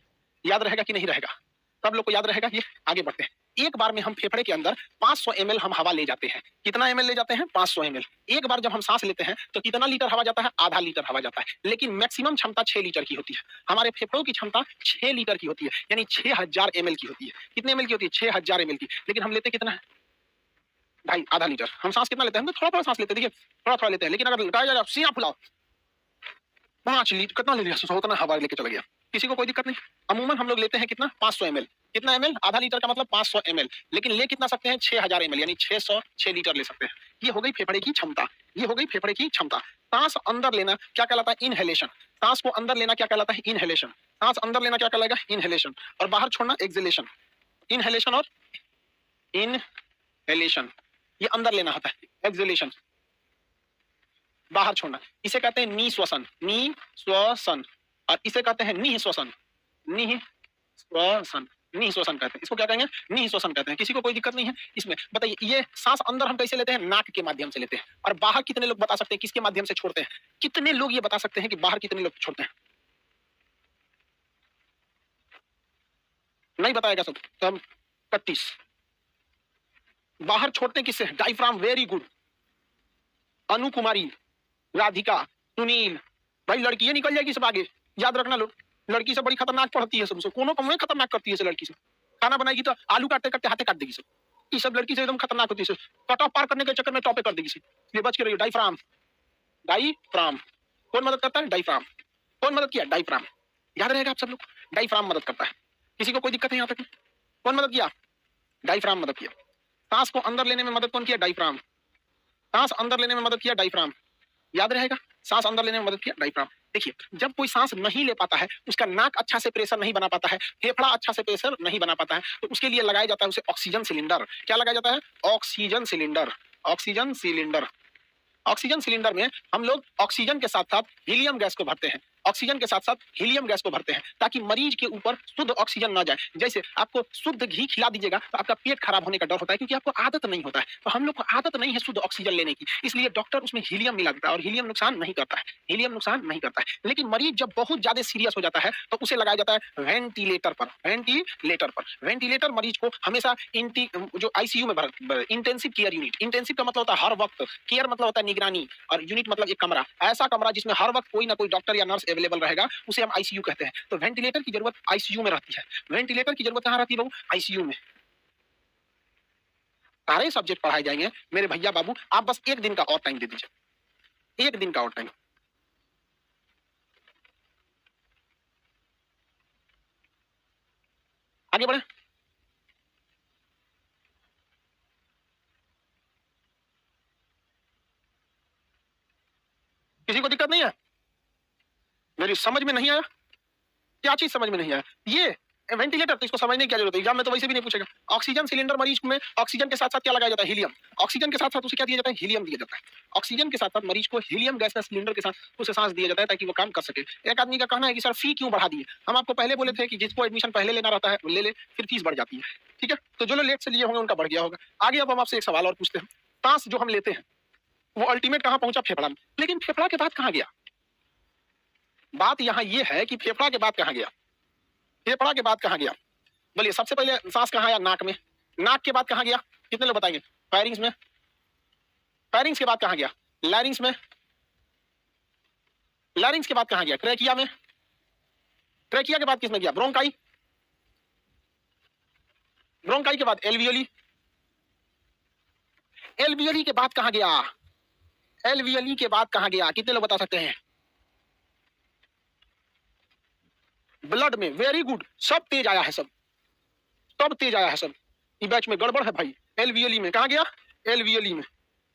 याद रहेगा कि नहीं रहेगा? सब लोग को याद रहेगा ये। आगे बढ़ते हैं। एक बार में हम फेफड़े के अंदर 500 ml हम हवा ले जाते हैं। कितना ml ले जाते हैं? 500 ml। एक बार जब हम सांस लेते हैं तो कितना लीटर हवा जाता है? आधा लीटर हवा जाता है। लेकिन मैक्सिमम क्षमता 6 लीटर की होती है। हमारे फेफड़ों की क्षमता 6 लीटर की होती है, यानी 6000 ml की होती है। कितने ml की होती है? 6000 ml की। लेकिन हम लेते कितना है? आधा लीटर। हम सांस कितना लेते हैं? हम थोड़ा थोड़ा सांस लेते हैं, देखिए थोड़ा थोड़ा लेते हैं। लेकिन अगर लगाया जाए सिया फुलाओ 5 लीटर कितना ले लिया? उतना हवा लेके चला गया, किसी को कोई दिक्कत नहीं। अमूमन हम लोग लेते हैं कितना? 500 ml। कितना ml? आधा लीटर का मतलब 500 ml। लेकिन ले कितना सकते हैं? 6000 ml, यानी 6 लीटर ले सकते हैं। ये हो गई फेफड़े की क्षमता, ये हो गई फेफड़े की क्षमता। सांस अंदर लेना क्या कहलाता है? इनहेलेशन। सांस को अंदर लेना क्या कहलाता है? इनहेलेशन। सांस अंदर लेना क्या कहलाएगा? इनहेलेशन। और बाहर छोड़ना एक्सहेलेशन। इनहेलेशन और इनहेलेशन, ये अंदर लेना होता है। एक्सहेलेशन बाहर छोड़ना, इसे कहते हैं निश्वसन। निश्वसन। और इसे कहते हैं निःश्वसन। निःश्वसन, निःश्वसन कहते हैं। इसको क्या कहेंगे? निःश्वसन कहते हैं। किसी को कोई दिक्कत नहीं है इसमें? बताइए, ये सांस अंदर हम कैसे लेते हैं? नाक के माध्यम से लेते हैं। और बाहर कितने लोग बता सकते हैं किसके माध्यम से छोड़ते हैं? कितने लोग ये बता सकते हैं कि बाहर कितने लोग छोड़ते हैं? नहीं बताएगा सब तो हम 31। बाहर छोड़ते हैं किससे? Diaphragm. Very good. Anu Kumari, Radhika, Sunil. भाई लड़की ये निकल जाएगी सब आगे, याद रखना लोग। लड़की से बड़ी खतरनाक पढ़ती है सबसे, कोनो कम में खतरनाक करती है से लड़की से। खाना बनाएगी तो आलू काटते काटते हाथे काट देगी सब। ये सब लड़की से एकदम खतरनाक होती है। कट ऑफ पार करने के चक्कर में टॉपे कर देगी। ये बच के रहिए। डायफ्राम, डायफ्राम कौन मदद करता है? डायफ्राम। कौन मदद किया? डायफ्राम। याद रहेगा आप सब लोग, डायफ्राम मदद करता है। किसी को कोई दिक्कत है यहाँ तक? कौन मदद किया? डायफ्राम मदद किया। सांस को अंदर लेने में मदद कौन किया? डायफ्राम। सांस अंदर लेने में मदद किया डायफ्राम। याद रहेगा, सांस अंदर लेने में मदद किया डायफ्राम। देखिए, जब कोई सांस नहीं ले पाता है, उसका नाक अच्छा से प्रेशर नहीं बना पाता है, फेफड़ा अच्छा से प्रेशर नहीं बना पाता है, तो उसके लिए लगाया जाता है उसे ऑक्सीजन सिलेंडर। क्या लगाया जाता है? Oxygen cylinder. Oxygen cylinder. Oxygen cylinder में हम लोग ऑक्सीजन के साथ साथ हीलियम गैस को भरते हैं। ऑक्सीजन के साथ साथ हीलियम गैस को भरते हैं ताकि मरीज के ऊपर शुद्ध ऑक्सीजन ना जाए। जैसे आपको शुद्ध घी खिला दीजिएगा तो आपका पेट खराब होने का डर होता है, क्योंकि आपको आदत नहीं होता है। तो हम लोग को आदत नहीं है शुद्ध ऑक्सीजन लेने की, इसलिए डॉक्टर उसमें हीलियम मिला देता है। और हीलियम नुकसान नहीं करता है, हीलियम नुकसान नहीं करता है। लेकिन मरीज जब बहुत ज्यादा सीरियस हो जाता है तो उसे लगाया जाता है वेंटिलेटर पर। वेंटिलेटर पर। वेंटिलेटर मरीज को हमेशा जो आईसीयू में इंटेंसिव केयर यूनिट। इंटेंसिव का मतलब होता है हर वक्त, केयर मतलब होता है निगरानी, और यूनिट मतलब एक कमरा। ऐसा कमरा जिसमें हर वक्त कोई ना कोई डॉक्टर या नर्स अवेलेबल रहेगा, उसे हम आईसीयू कहते हैं। तो वेंटिलेटर की जरूरत आईसीयू में रहती है। वेंटिलेटर की जरूरत कहां रहती है बाबू? आईसीयू में। सारे सब्जेक्ट पढ़ाए जाएंगे मेरे भैया बाबू, आप बस एक दिन का और टाइम दे दीजिए, एक दिन का और टाइम। आगे बढ़े। किसी को दिक्कत नहीं है? मेरी समझ में नहीं आया? क्या चीज समझ में नहीं आया? ये वेंटिलेटर, तो इसको समझने की क्या जरूरत है? एग्जाम में तो वैसे भी नहीं पूछेगा। ऑक्सीजन सिलेंडर मरीज में ऑक्सीजन के साथ साथ क्या लगाया जाता है? हीलियम। ऑक्सीजन के साथ साथ उसे क्या दिया जाता है? हीलियम दिया जाता है। ऑक्सीजन के साथ साथ मरीज को हीलियम गैस का सिलेंडर के साथ उसे सांस दिया जाता है ताकि वो काम कर सके। एक आदमी का कहना है कि सर फी क्यों बढ़ा दिए? हम आपको पहले बोले थे कि जिसको एडमिशन पहले लेना रहता है ले ले, फिर फीस बढ़ जाती है। ठीक है, तो जो लोग लेट से लिए होंगे उनका बढ़ गया होगा। आगे अब हम आपसे एक सवाल और पूछते हैं। सांस जो हम लेते हैं वो अल्टीमेट कहां पहुंचा? फेफड़ा में। लेकिन फेफड़ा के बाद कहां गया? बात यहां ये है कि फेफड़ा के बाद कहां गया? फेफड़ा के बाद कहां गया? बोलिए, सबसे पहले सांस कहां आया? नाक में। नाक के बाद कहां गया? कितने लोग बताएंगे? फायरिंग्स में। फायरिंग्स के बाद कहां गया? लैरिंग्स में। लैरिंग्स के बाद कहां गया? ट्रेकिया में। ट्रेकिया के बाद किसमें गया? ब्रोंकाई। ब्रोंकाई के बाद एल्वियोली। एल्वियोली के बाद कहां गया? एल्वियोली के बाद कहां गया? कितने लोग बता सकते हैं? ब्लड में। वेरी गुड, सब तेज आया है, सब तेज आया है सब। ये बैच में गड़बड़ है भाई। एल्वियोली में कहां गया? एल्वियोली में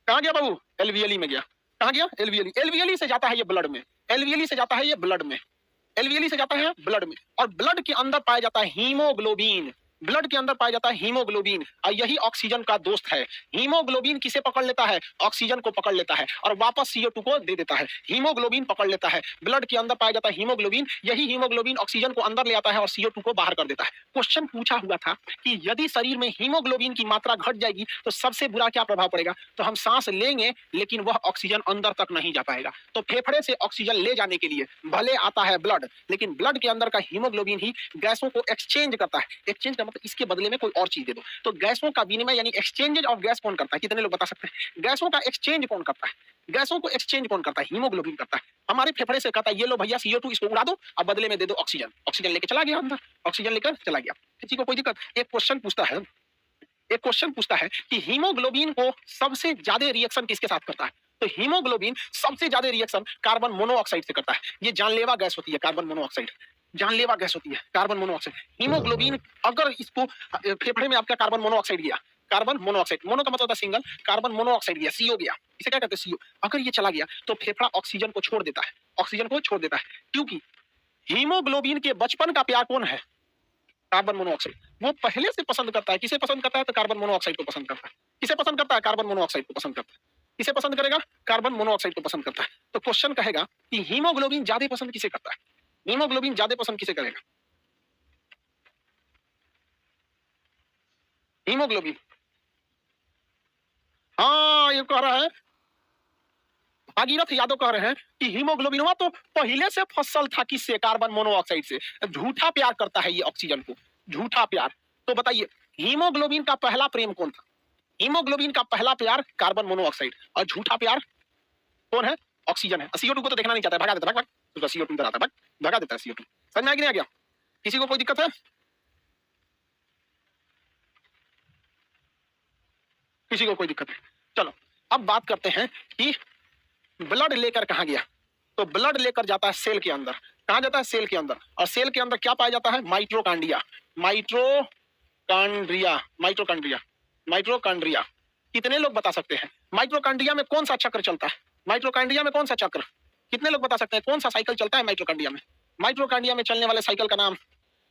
कहां गया बाबू? एल्वियोली में गया। कहां गया? एल्वियोली। एल्वियोली से जाता है ये ब्लड में। एल्वियोली से जाता है ये ब्लड में। एल्वियोली से जाता है ब्लड में। और ब्लड के अंदर पाया जाता है हीमोग्लोबिन। ब्लड के अंदर पाया जाता है हीमोग्लोबिन, और यही ऑक्सीजन का दोस्त है। हीमोग्लोबिन किसे पकड़ लेता है? ऑक्सीजन को पकड़ लेता है और वापस CO2 को दे देता है। हीमोग्लोबिन पकड़ लेता है, ब्लड के अंदर पाया जाता है हीमोग्लोबिन, यही हीमोग्लोबिन ऑक्सीजन को अंदर ले आता है और CO2 को बाहर कर देता है। क्वेश्चन पूछा हुआ था कि यदि शरीर में हीमोग्लोबिन की मात्रा घट जाएगी तो सबसे बुरा क्या प्रभाव पड़ेगा? तो हम सांस लेंगे लेकिन वह ऑक्सीजन अंदर तक नहीं जा पाएगा। तो फेफड़े से ऑक्सीजन ले जाने के लिए भले आता है ब्लड, लेकिन ब्लड के अंदर का हीमोग्लोबिन ही गैसों को एक्सचेंज करता है। एक्सचेंज का मतलब इसके बदले में कोई और चीज दे दो। तो गैसों का विनिमय यानी एक्सचेंज ऑफ गैस कौन करता है? कितने लोग बता सकते हैं? गैसों का एक्सचेंज कौन करता है? गैसों को एक्सचेंज कौन करता है? हीमोग्लोबिन करता है। हमारे फेफड़े से कहता है ये लो भैया CO2 इसको उड़ा दो और बदले में दे दो ऑक्सीजन। ऑक्सीजन लेके चला गया अंदर, ऑक्सीजन लेकर चला गया। किसी को कोई दिक्कत? एक क्वेश्चन पूछता है कि हीमोग्लोबिन को सबसे ज्यादा रिएक्शन किसके साथ करता है? तो हीमोग्लोबिन सबसे ज्यादा रिएक्शन कार्बन मोनोऑक्साइड से करता है। ये जानलेवा गैस होती है कार्बन मोनोऑक्साइड, जानलेवा गैस होती है कार्बन मोनोऑक्साइड। हीमोग्लोबिन अगर इसको फेफड़े में आपका कार्बन मोनोऑक्साइड गया, कार्बन मोनोऑक्साइड, मोनो का मतलब होता है सिंगल, कार्बन मोनोऑक्साइड गया, CO गया, इसे क्या कहते हैं? CO। अगर ये चला गया तो फेफड़ा ऑक्सीजन को छोड़ देता है, ऑक्सीजन को छोड़ देता है, क्योंकि हीमोग्लोबिन के बचपन का प्यार कौन है? Carbon monoxide. वो पहले से पसंद करता है, किसे पसंद करता है? तो कार्बन मोनोऑक्साइड को पसंद करता है। किसे पसंद करता है? कार्बन मोनोऑक्साइड को पसंद करता है। किसे पसंद करेगा? कार्बन मोनोऑक्साइड को पसंद करता है। तो क्वेश्चन कहेगा कि हीमोग्लोबिन ज्यादा पसंद किसे करता है? हीमोग्लोबिन ज्यादा पसंद किसे करेगा? हीमोग्लोबिन। हाँ, ये कह रहा है भागीरथ यादव कह रहे हैं कि हीमोग्लोबिन तो पहले से फसल था किससे? कार्बन मोनोऑक्साइड से। झूठा प्यार करता है ये ऑक्सीजन को, झूठा प्यार। तो बताइए हीमोग्लोबिन का पहला प्रेम कौन था? हीमोग्लोबिन का पहला प्यार कार्बन मोनोऑक्साइड, और झूठा प्यार कौन है? ऑक्सीजन है। CO2 को तो देखना नहीं चाहता है, भगा देता है, भाग उसका CO2 इधर आता है, भगा देता है CO2। समझ में आ गया? नहीं आ गया? किसी को कोई दिक्कत है? किसी को कोई दिक्कत है? चलो अब बात करते हैं कि ब्लड लेकर कहां गया? तो ब्लड लेकर जाता है सेल के अंदर। कहां जाता है? सेल के अंदर। और सेल के अंदर क्या पाया जाता है? Mitochondria, mitochondria, mitochondria, mitochondria. कितने लोग बता सकते हैं माइटोकॉन्ड्रिया में कौन सा चक्र चलता है? माइटोकॉन्ड्रिया में कौन सा चक्र? कितने लोग बता सकते हैं कौन सा साइकिल चलता है माइटोकॉन्ड्रिया में? माइटोकॉन्ड्रिया में चलने वाले साइकिल का नाम,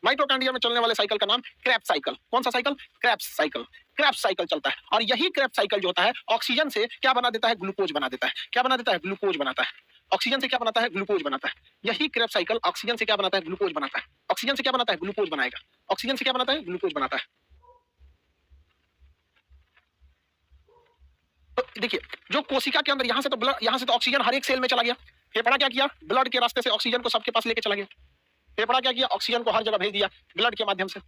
माइटोकॉन्ड्रिया में चलने वाले साइकिल का नाम क्रेब्स साइकिल। कौन सा cycle? Krebs cycle. Krebs cycle चलता है, और यही क्रेब्स साइकिल जो होता है ऑक्सीजन से क्या बना देता है? ग्लूकोज बना देता है। क्या बना देता है? ग्लूकोज बनाता है। ऑक्सीजन से क्या बनाता है? ग्लूकोज बनाता है। यही क्रेब्स साइकिल ऑक्सीजन से क्या बनाता है? ग्लूकोज बनाता है। ऑक्सीजन से क्या बनाता है? ग्लूकोज बनाएगा। ऑक्सीजन से क्या बनाता है? ग्लूकोज बनाता है। तो देखिए जो कोशिका के अंदर यहाँ से तो ब्लड, यहाँ से तो ऑक्सीजन हर एक सेल में चला गया। फेफड़ा क्या किया? ब्लड के रास्ते से ऑक्सीजन को सबके पास लेके चला गया। फेफड़ा क्या किया? ऑक्सीजन को हर जगह भेज दिया ब्लड के माध्यम से।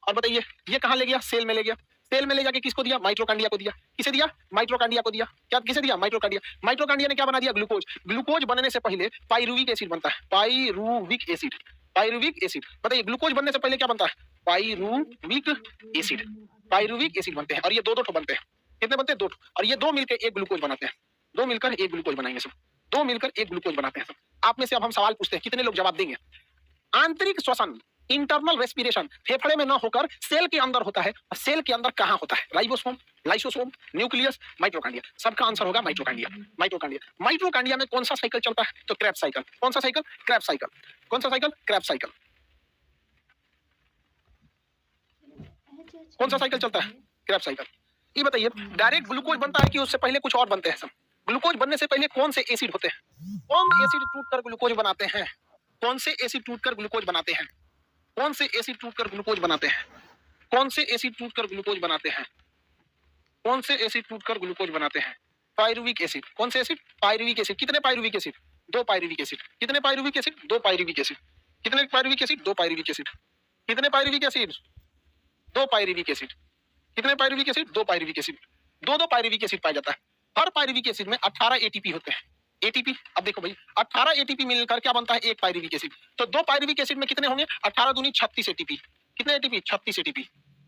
और बताइए ये कहां ले गया? सेल में ले गया। सेल में ले जाके किसको दिया? माइटोकॉन्ड्रिया को दिया। किसे दिया? माइटोकॉन्ड्रिया को दिया। क्या किसे दिया? माइटोकॉन्ड्रिया। माइटोकॉन्ड्रिया ने क्या बना दिया? ग्लूकोज। ग्लूकोज बनने से पहले पाइरुविक एसिड बनता है। Pyruvic acid, pyruvic acid. बताइए ग्लूकोज बनने से पहले क्या बनता है? पाइरुविक एसिड, पाइरुविक एसिड बनते हैं। और ये दो दो बनते हैं। कितने बनते हैं? दो। और ये दो मिलकर एक ग्लूकोज बनाते हैं। दो मिलकर एक ग्लूकोज बनाएंगे सब, दो मिलकर एक ग्लूकोज बनाते हैं सब। आप में से अब हम सवाल पूछते हैं, कितने लोग जवाब देंगे? आंतरिक श्वसन, इंटरनल रेस्पिरेशन फेफड़े में न होकर सेल के अंदर होता है। और सेल के अंदर कहां होता है? Ribosome, lysosome, nucleus, mitochondria. सबका आंसर होगा माइटोकॉन्ड्रिया। माइटोकॉन्ड्रिया। माइटोकॉन्ड्रिया में कौन सा साइकिल चलता है? तो क्रेब्स साइकिल। कौन सा साइकिल? Krebs cycle. कौन सा साइकिल? Krebs cycle. कौन सा साइकिल चलता है? Krebs cycle. ये बताइए डायरेक्ट ग्लूकोज बनता है कि उससे पहले कुछ और बनते हैं सब? ग्लूकोज बनने से पहले कौन से एसिड होते हैं? कौन एसिड टूटकर ग्लूकोज बनाते हैं? कौन से एसिड टूटकर ग्लूकोज बनाते हैं? कौन से एसिड टूटकर ग्लूकोज बनाते हैं? कौन से एसिड टूटकर ग्लूकोज बनाते हैं? कौन से एसिड टूटकर ग्लूकोज बनाते हैं? Pyruvic acid. कौन से एसिड? Pyruvic acid. कितने पाइरुविक एसिड? दो पाइरुविक एसिड। कितने पाइरुविक एसिड? दो पाइरुविक एसिड। कितने पाइरुविक एसिड? दो पाइरुविक एसिड। कितने पाइरुविक एसिड? दो पाइरुविक एसिड। कितने पाइरुविक एसिड? दो पाइरुविक एसिड। दो दो पाइरुविक एसिड पाया जाता है। हर पाइरुविक एसिड में 18 एटीपी होते हैं। एटीपी, अब देखो भाई 18 एटीपी मिलकर क्या बनता है? एक पाइरुविक एसिड। तो दो पाइरुविक एसिड में कितने होंगे? 18 दूनी 36 एटीपी। कितने एटीपी? 36 एटीपी।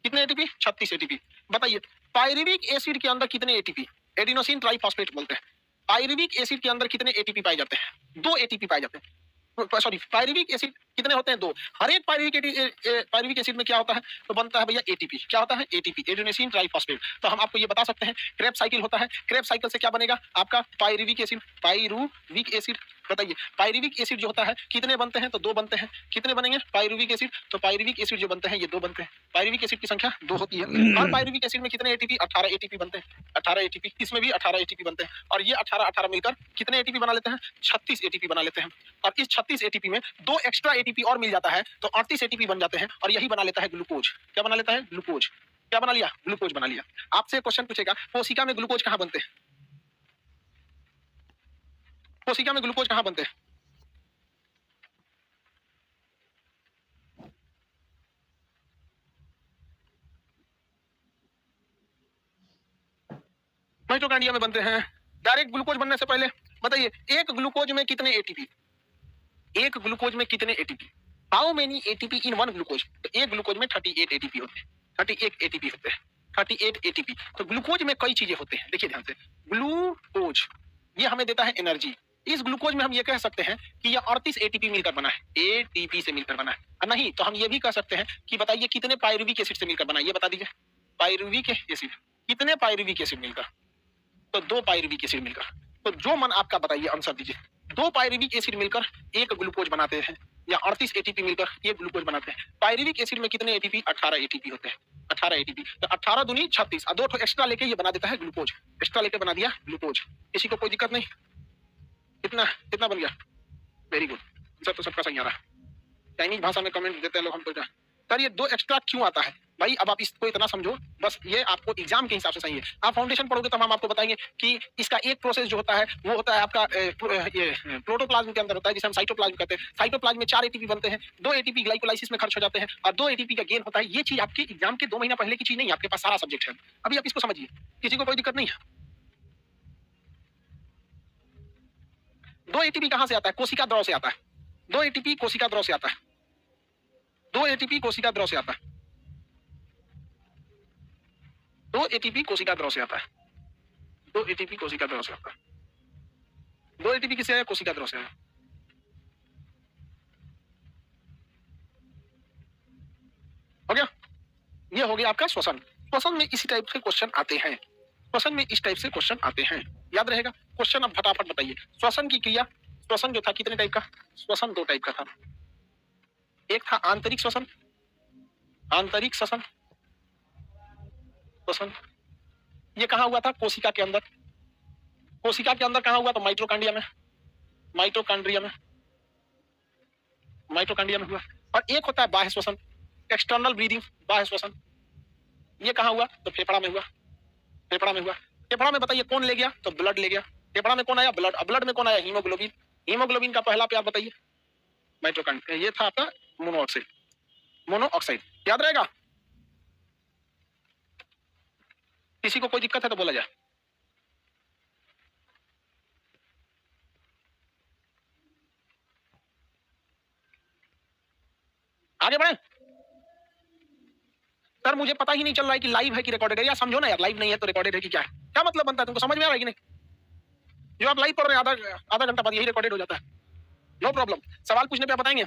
कितने एटीपी? 36 एटीपी। बताइए पाइरुविक एसिड के अंदर कितने एटीपी? एडिनोसिन ट्राइफॉस्फेट बोलते हैं। पाइरुविक एसिड के अंदर कितने एटीपी पाए जाते हैं? दो एटीपी पाए जाते हैं। सॉरी, पाइरुविक एसिड कितने होते हैं? 2। हर एक पायरुविक एसिड में क्या होता है? तो बनता है भैया एटीपी। क्या होता है? ATP, adenosine triphosphate. तो हम आपको ये बता सकते हैं क्रेब्स साइकिल होता है। क्रेब्स साइकिल से क्या बनेगा? आपका पायरुविक एसिड। पायरुविक एसिड बताइए, पायरुविक एसिड जो होता है कितने बनते हैं? तो 2 बनते हैं। कितने बनेंगे पायरुविक एसिड? तो पायरुविक एसिड जो बनते हैं ये 2 बनते हैं। पायरुविक एसिड की संख्या 2 होती है। हर पायरुविक एसिड में कितने एटीपी? 18 एटीपी बनते हैं। 18 एटीपी, इसमें भी 18 एटीपी बनते हैं। और ये 18 मिलकर कितने एटीपी बना लेते हैं? 36 एटीपी बना लेते हैं। और इस 36 एटीपी में 2 एक्स्ट्रा एटीपी और मिल जाता है तो 38 एटीपी बन जाते हैं और यही बना लेता है ग्लूकोज। क्या बना लेता है? ग्लूकोज। क्या बना लिया? ग्लूकोज बना लिया। आपसे क्वेश्चन पूछेगा कोशिका में ग्लूकोज कहाँ बनते हैं? कोशिका में ग्लूकोज कहाँ बनते हैं? माइटोकॉन्ड्रिया में बनते हैं। डायरेक्ट ग्लूकोज बनने से पहले बताइए एक ग्लूकोज में कितने एटीपी? एक ग्लूकोज में कितने ATP? How many ATP in one glucose? तो एक ग्लूकोज में 38 एटीपी होते हैं। 38 एटीपी होते हैं। 38 एटीपी। तो ग्लूकोज में कई चीजें होते हैं, देखिए ध्यान से। ग्लूकोज ये हमें देता है एनर्जी। इस ग्लूकोज में हम ये कह सकते हैं कि ये 38 एटीपी मिलकर बना है, एटीपी से मिलकर बना है। और नहीं तो हम ये भी कह सकते हैं कि बताइए कितने पायरुविक एसिड से मिलकर बना है? ये बता दीजिए। पायरुविक एसिड कितने पायरुविक एसिड मिलकर? तो 2 पायरुविक एसिड मिलकर। तो जो मन आपका बताइए, आंसर दीजिए। 2 पायरुविक एसिड मिलकर एक ग्लूकोज बनाते हैं या 38 एटीपी मिलकर एक ग्लूकोज बनाते हैं। पायरुविक एसिड में कितने एटीपी? 18 एटीपी होते हैं। 18 एटीपी। तो 18 दूनी 36 और 2 एक्स्ट्रा लेके ये बना देता है ग्लूकोज। एक्स्ट्रा लेके बना दिया ग्लूकोज। किसी को कोई दिक्कत नहीं? कितना कितना बन गया? वेरी गुड, सर तो सबका सही आ रहा है। चाइनीज भाषा में कमेंट देते हैं लोग हमको। सर ये 2 एक्स्ट्रा क्यों आता है? भाई अब आप इसको इतना समझो, बस ये आपको एग्जाम के हिसाब से सही है। आप फाउंडेशन पढ़ोगे तो हम आपको बताएंगे कि इसका एक प्रोसेस जो होता है वो होता है आपका ये प्रोटोप्लाज्म के अंदर होता है जिसे हम साइटोप्लाज्म कहते हैं। साइटोप्लाज्म में 4 एटीपी बनते हैं, 2 एटीपी ग्लाइकोलाइसिस में खर्च हो जाते हैं और 2 एटीपी का गेन होता है। ये चीज आपके एग्जाम के 2 महीना पहले की चीज नहीं है, आपके पास सारा सब्जेक्ट है। अभी आप इसको समझिए, किसी को कोई दिक्कत नहीं है? 2 एटीपी कहां से आता है? कोशिका द्रव से आता है। 2 एटीपी कोशिका द्रव से आता है। 2 एटीपी कोशिका द्रव से आता है। 2 एटीपी कोशिका द्रव से आता है। 2 एटीपी कोशिका द्रव से आता है। 2 एटीपी किससे आया? कोशिका द्रव से आया। हो गया? ये हो गया आपका श्वसन। श्वसन में इसी टाइप से क्वेश्चन आते हैं। श्वसन में इस टाइप से क्वेश्चन आते हैं, याद रहेगा। क्वेश्चन अब फटाफट बताइए। श्वसन की क्रिया, श्वसन जो था कितने टाइप का? श्वसन 2 टाइप का था। एक था आंतरिक श्वसन, आंतरिक श्वसन। श्वसन ये कहां हुआ था? कोशिका के अंदर। कोशिका के अंदर कहां हुआ? तो माइटोकॉन्ड्रिया में। माइटोकॉन्ड्रिया में, माइटोकॉन्ड्रिया में हुआ। और एक होता है बाह्य श्वसन, एक्सटर्नल ब्रीदिंग, बाह्य श्वसन। ये कहां हुआ? तो फेफड़ा में हुआ। फेफड़ा में हुआ। फेफड़ा में बताइए कौन ले गया? तो ब्लड ले गया। फेफड़ा में कौन आया? ब्लड। अब ब्लड में कौन आया? हीमोग्लोबिन। हीमोग्लोबिन का पहला प्यार बताइए? माइटोकॉन्ड्रिया। ये था आपका मोनोऑक्साइड। मोनोऑक्साइड याद रहेगा। किसी को कोई दिक्कत है तो बोला जाए। आगे बढ़े। सर मुझे पता ही नहीं चल रहा है कि लाइव है कि रिकॉर्डेड है। यार समझो ना यार, लाइव नहीं है तो रिकॉर्डेड है कि क्या है? क्या मतलब बनता है? तुमको समझ में आ रहा है कि नहीं? जो आप लाइव पढ़ रहे हैं आधा घंटा बाद यही रिकॉर्डेड हो जाता है। नो प्रॉब्लम, सवाल पूछने पे आप बताएंगे।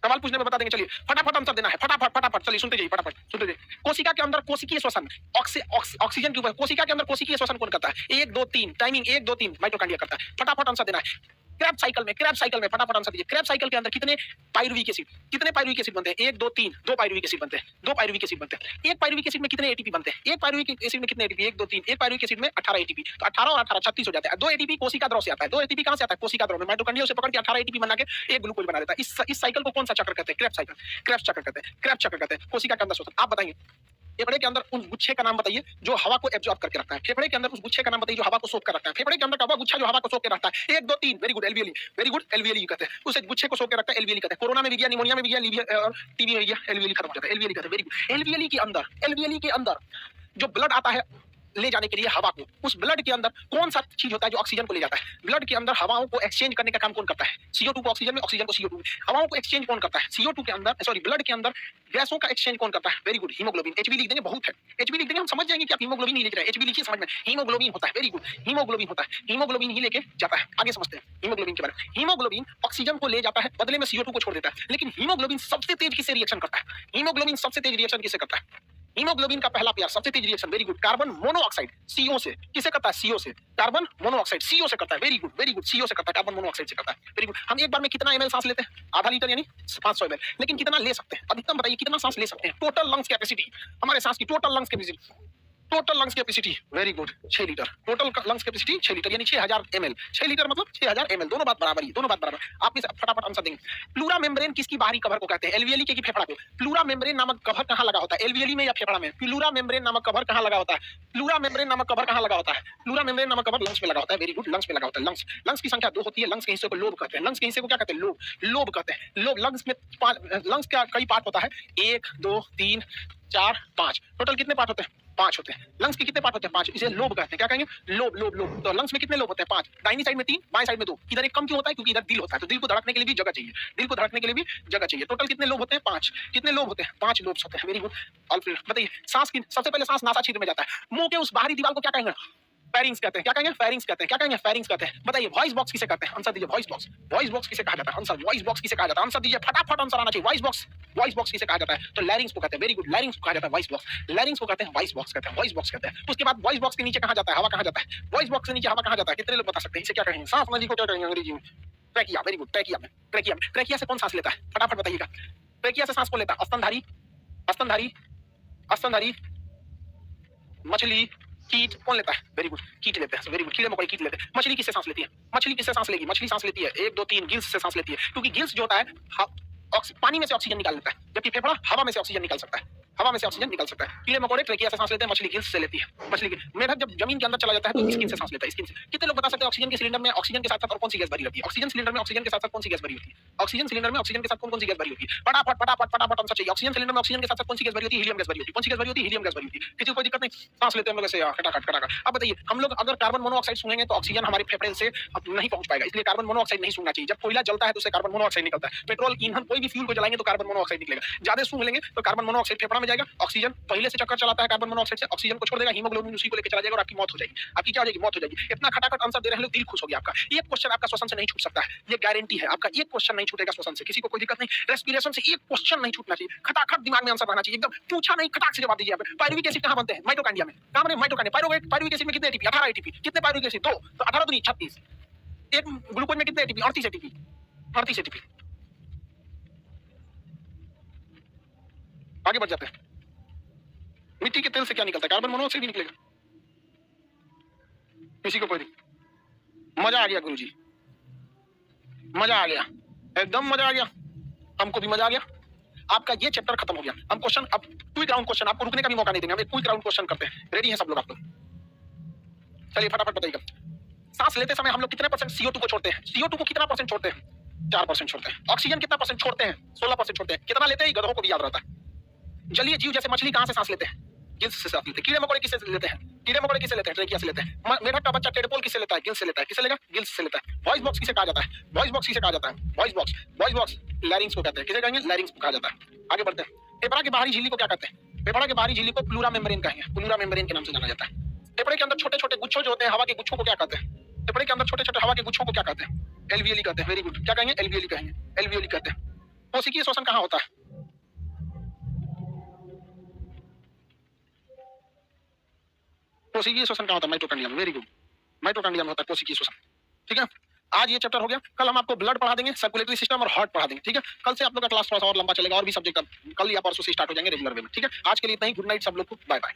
सवाल पूछने में बता देंगे। चलिए फटाफट आंसर देना है, फटाफट फटाफट। चलिए सुनते जाइए, फटाफट सुनते जाइए। कोशिका के अंदर कोशिकीय श्वसन, ऑक्सीजन के ऊपर कोशिका के अंदर कोशिकीय श्वसन कौन करता है? 1 2 3 टाइमिंग 1 2 3 माइटोकॉन्ड्रिया करता है। फटाफट आंसर देना है। क्रेब्स साइकिल में फटाफट आंसर दीजिए। क्रेब्स साइकिल के अंदर कितने पायरुविक एसिड, कितने पायरुविक एसिड बनते हैं? 1 2 3 2 पायरुविक एसिड बनते हैं। 2 पायरुविक एसिड बनते हैं। एक पायरुविक एसिड में कितने एटीपी बनते हैं? एक पायरुविक एसिड में कितने एटीपी? 1 2 3। एक पायरुविक एसिड में 18 एटीपी। तो 18 और 18 36 हो जाता है। 2 एटीपी कोशिका द्रव से आता है। 2 एटीपी कहां से आता है? कोशिका द्रव में। माइटोकॉन्ड्रिया से पकड़ के 18 एटीपी बना के एक ग्लूकोज बना देता है। इस साइकिल को कौन सा चक्र कहते हैं? Krebs cycle. क्रेब्स चक्र कहते हैं। क्रेब्स चक्र कहते हैं। कोशिका के अंदर श्वसन। आप बताइए फेफड़े के अंदर उस गुच्छे का नाम बताइए जो हवा को एब्जॉर्ब करके रखता है। फेफड़े के अंदर उस गुच्छे का नाम बताइए जो हवा को सोख कर रखता है। फेफड़े के अंदर का गुच्छा जो हवा को सोख के रखता है। 1 2 3 very good, alveoli. Very good, alveoli कहते हैं। उस गुच्छे को सोख के रखता है, एल्वियोली कहते हैं। कोरोना में भी गया, निमोनिया में भी गया, लीविया और टीबी में गया, एल्वियोली खत्म हो जाता है। एल्वियोली कहते हैं। वेरी गुड, एल्वियोली के अंदर जो ब्लड आता है ले जाने के लिए हवा को, उस ब्लड के अंदर कौन सा चीज होता है जो ऑक्सीजन को ले जाता है? ब्लड के अंदर हवाओं को एक्सचेंज करने का काम कौन करता है? CO2 को ऑक्सीजन में, ऑक्सीजन को CO2 में। हवाओं को एक्सचेंज कौन करता है? CO2 के अंदर, सॉरी ब्लड के अंदर गैसों का एक्सचेंज कौन करता है? Very good, haemoglobin. HB लिख देंगे, बहुत है। HB लिख देंगे, हम समझ जाएंगे कि आप हीमोग्लोबिन ही लिख रहे हैं। HB लिखिए, समझ में हीमोग्लोबिन होता है। वेरी गुड, हीमोग्लोबिन होता है, हीमोग्लोबिन ही लेके जाता है। आगे समझते हैं हीमोग्लोबिन के बारे में। हीमोग्लोबिन ऑक्सीजन को ले जाता है, बदले में CO2 को छोड़ देता है। लेकिन हीमोग्लोबिन सबसे तेज किससे रिएक्शन करता है? हीमोग्लोबिन सबसे तेज रिएक्शन किससे करता है? हीमोग्लोबिन का पहला प्यार, सबसे तेज reaction, very good, carbon monoxide CO से। किसे करता है? CO से। कार्बन मोनोऑक्साइड CO से करता है। वेरी गुड, CO से करता है, कार्बन मोनोऑक्साइड से करता है। Very good. हम एक बार में कितना ml सांस लेते हैं? आधा लीटर यानी 500 ml। लेकिन कितना ले सकते हैं? अधिकतम बताइए, कितना सांस ले सकते हैं? टोटल लंग्स कैपेसिटी, हमारे सांस की total lungs capacity, total lungs capacity, very good, 6 litre. Total lungs capacity 6 litre यानी 6000 ml। 6 लीटर मतलब 6000 ml, दोनों बात बराबर ही, दोनों बात बराबर। आप इसे फटाफट आंसर देंगे। प्लूरा मेम्ब्रेन किसकी बाहरी कवर को कहते हैं? एल्वियली के फेफड़ा को। प्लूरा मेम्ब्रेन नामक कवर कहां लगा होता है? एल्वियली में या फेफड़ा में? प्लूरा मेम्ब्रेन नामक कवर कहां लगा होता है? प्लूरा मेम्ब्रेन नामक कवर कहां लगा होता है? प्लूरा मेम्ब्रेन नामक कवर लंग्स में लगा होता है। वेरी गुड, लंग्स में लगा होता है। लंग्स की संख्या 2 होती है। लंग्स के हिस्से को लोब कहते हैं। लंग्स के हिस्से को क्या कहते हैं? लोब कहते हैं। लोब, लंग्स में लंग्स का कई पार्ट होता है, 1 2 3 4 5। टोटल कितने पार्ट होते हैं? 5 होते हैं। लंग्स के कितने पार्ट होते हैं? 5। इसे लोब कहते हैं। क्या कहेंगे? लोब। तो लंग्स में कितने लोब होते हैं? 5। दाहिनी साइड में 3, बाएं साइड में 2। इधर एक कम क्यों होता है? क्योंकि इधर दिल होता है, तो दिल को धड़कने के लिए भी जगह चाहिए। दिल को धड़कने के लिए भी जगह चाहिए। टोटल कितने लोब होते हैं? 5। कितने लोब होते हैं? 5 लोब्स होते हैं। Very good. ऑलरेडी बताइए, सांस की सबसे पहले सांस नासा छिद्र में जाता है। मुंह के उस बाहरी दीवार को क्या कहेंगे? फेरिंग्स कहते हैं। क्या कहेंगे? फेरिंग्स कहते हैं। क्या कहेंगे? फेरिंग्स कहते हैं। बताइए, वॉइस बॉक्स किसे कहते हैं? आंसर दीजिए। वॉइस बॉक्स किसे कहा जाता है? आंसर, वॉइस बॉक्स किसे कहा जाता है? आंसर दीजिए, फटाफट आंसर आना चाहिए। वॉइस बॉक्स किसे कहा जाता है? तो लैरिंग्स को कहते हैं। वेरी गुड, लैरिंग्स को कहा जाता है वॉइस बॉक्स। लैरिंग्स को कहते हैं वॉइस बॉक्स कहते हैं। वॉइस बॉक्स कहते हैं। उसके बाद वॉइस बॉक्स के नीचे कहां जाता है? हवा कहां जाता है? वॉइस बॉक्स के नीचे हवा कहां जाता है? कितने लोग बता सकते हैं? इसे क्या कहेंगे? सांस नली को क्या कहेंगे अंग्रेजी में? ट्रैकिया। वेरी गुड, ट्रैकिया से कौन सांस लेता है? फटाफट बताइएगा। ट्रैकिया से सांस कौन लेता है? स्तनधारी, मछली, कीट कौन लेता है? वेरी गुड, कीट लेते हैं। वेरी गुड, कीड़े मकोड़े कीट लेते हैं। मछली किससे सांस लेती है? मछली किससे सांस लेगी? मछली सांस लेती है 1 2 3 गिल्स से सांस लेती है। क्योंकि गिल्स जो होता है पानी में से ऑक्सीजन निकाल लेता है, जबकि फेफड़ा हवा में से ऑक्सीजन निकाल सकता है। कीड़े मकोड़े ट्रेकिया से सांस लेते हैं, मछली गिल्स से लेती है। मेढक जब जमीन के अंदर चला जाता है तो स्किन से सांस लेता है, स्किन से। कितने लोग बता सकते हैं ऑक्सीजन के सिलेंडर में ऑक्सीजन के साथ-साथ और कौन सी गैस भरी रहती है? ऑक्सीजन सिलेंडर में ऑक्सीजन के साथ-साथ कौन सी गैस भरी होती है? ऑक्सीजन सिलेंडर में ऑक्सीजन के साथ कौन-कौन सी गैस भरी होती है? फटाफट आंसर चाहिए। ऑक्सीजन सिलेंडर में ऑक्सीजन के साथ-साथ कौन सी गैस भरी होती है? हीलियम गैस भरी होती है। कौन सी गैस भरी होती है? हीलियम गैस भरी होती है। किसी को कोई दिक्कत नहीं, सांस लेते हैं हम लोग ऐसे खटाखट। अब बताइए, हम लोग अगर कार्बन मोनोऑक्साइड सूंघेंगे तो ऑक्सीजन हमारे फेफड़े से नहीं पहुंच पाएगा, इसलिए कार्बन मोनोऑक्साइड नहीं सूंघना चाहिए। जब कोयला जलता है तो उससे कार्बन मोनोऑक्साइड निकलता है। पेट्रोल, ईंधन, कोई भी फ्यूल को जलाएंगे तो कार्बन मोनोऑक्साइड निकलेगा। ज्यादा सूंघ लेंगे तो कार्बन मोनोऑक्साइड फेफड़ा में जाएगा, ऑक्सीजन पहले से चक्कर चलाता है कार्बन मोनोऑक्साइड से, ऑक्सीजन को छोड़ देगा, हीमोग्लोबिन उसी को लेकर चला जाएगा और आपकी मौत हो जाएगी। आपकी क्या हो जाएगी? मौत हो जाएगी। इतना खटाखट आंसर दे रहे हैं लोग, दिल खुश हो गया आपका। एक क्वेश्चन आपका श्वसन से नहीं छूट सकता है, ये गारंटी है। आपका एक क्वेश्चन नहीं छूटेगा श्वसन से, किसी को कोई दिक्कत नहीं। रेस्पिरेशन से एक क्वेश्चन नहीं छूटना चाहिए। खटाखट दिमाग में आंसर रहना चाहिए, एकदम पूछा नहीं, खटाक से जवाब दीजिए। आप पायरुविक एसिड कहां बनते हैं? माइटोकॉन्ड्रिया में। कहां बने? माइटोकॉन्ड्रिया। पायरुविक एसिड में कितने एटीपी? 18 एटीपी। कितने पायरुविक एसिड? 2, तो 18 दूनी 36। एक ग्लूकोज में कितने एटीपी? 38 एटीपी। 38 एटीपी। आगे बढ़ जाते हैं। मिट्टी के तेल से क्या निकलता है? कार्बन मोनोऑक्साइड ही निकलेगा। किसी को कोई नहीं? मजा आ गया गुरुजी, मजा आ गया, एकदम मजा आ गया। हमको भी मजा आ गया। आपका ये चैप्टर खत्म हो गया। हम क्वेश्चन, अब क्विक राउंड क्वेश्चन, आपको रुकने का भी मौका नहीं देंगे। हम एक क्विक राउंड क्वेश्चन करते हैं। रेडी हैं सब लोग? आप लोग चलिए फटाफट बताइएगा। सांस लेते समय हम लोग कितने परसेंट CO2 को छोड़ते हैं? CO2 को कितना परसेंट छोड़ते हैं? 4% छोड़ते हैं। ऑक्सीजन कितना परसेंट छोड़ते हैं? 16% छोड़ते हैं। कितना लेते हैं? गधों को भी याद रहता है। जलीय जीव जैसे मछली कहां से सांस लेते हैं? गिल्स से सांस लेते हैं। कीड़े मकोड़े किससे लेते हैं? ट्रेकिया से लेते हैं। मेढक का बच्चा टेडपोल किससे लेता है? गिल्स से लेता है। किससे लेगा? गिल्स से लेता है। वॉइस बॉक्स किसे कहा जाता है? वॉइस बॉक्स लैरिंग्स को कहते हैं। किसे कहेंगे? लैरिंग्स को कहा जाता है। आगे बढ़ते हैं। फेफड़ा की बाहरी झिल्ली को क्या कहते हैं? फेफड़ा की बाहरी झिल्ली को प्लूरा मेम्ब्रेन कहेंगे। प्लूरा मेम्ब्रेन के नाम से जाना जाता है। फेफड़े के अंदर छोटे-छोटे गुच्छों जो होते हैं, हवा के गुच्छों को क्या कहते हैं? फेफड़े के अंदर छोटे-छोटे हवा के गुच्छों को क्या कहते हैं? एल्वियोली कहते हैं। वेरी गुड, क्या कहेंगे? एल्वियोली कहेंगे। एल्वियोली कहते हैं। कोशिकीय श्वसन कहां होता है? कोशिकीय श्वसन कहां होता है? माइटोकॉन्ड्रिया में। वेरी गुड, माइटोकॉन्ड्रिया में होता है कोशिकीय श्वसन। ठीक है, आज ये चैप्टर हो गया। कल हम आपको ब्लड पढ़ा देंगे, सर्कुलेटरी सिस्टम और हार्ट पढ़ा देंगे। ठीक है, कल से आप लोग का क्लास थोड़ा सा और लंबा चलेगा और भी सब्जेक्ट कल या परसों से स्टार्ट हो जाएंगे रेगुलर वे में। ठीक है, आज के लिए इतना ही। गुड नाइट सब लोग को, बाय बाय।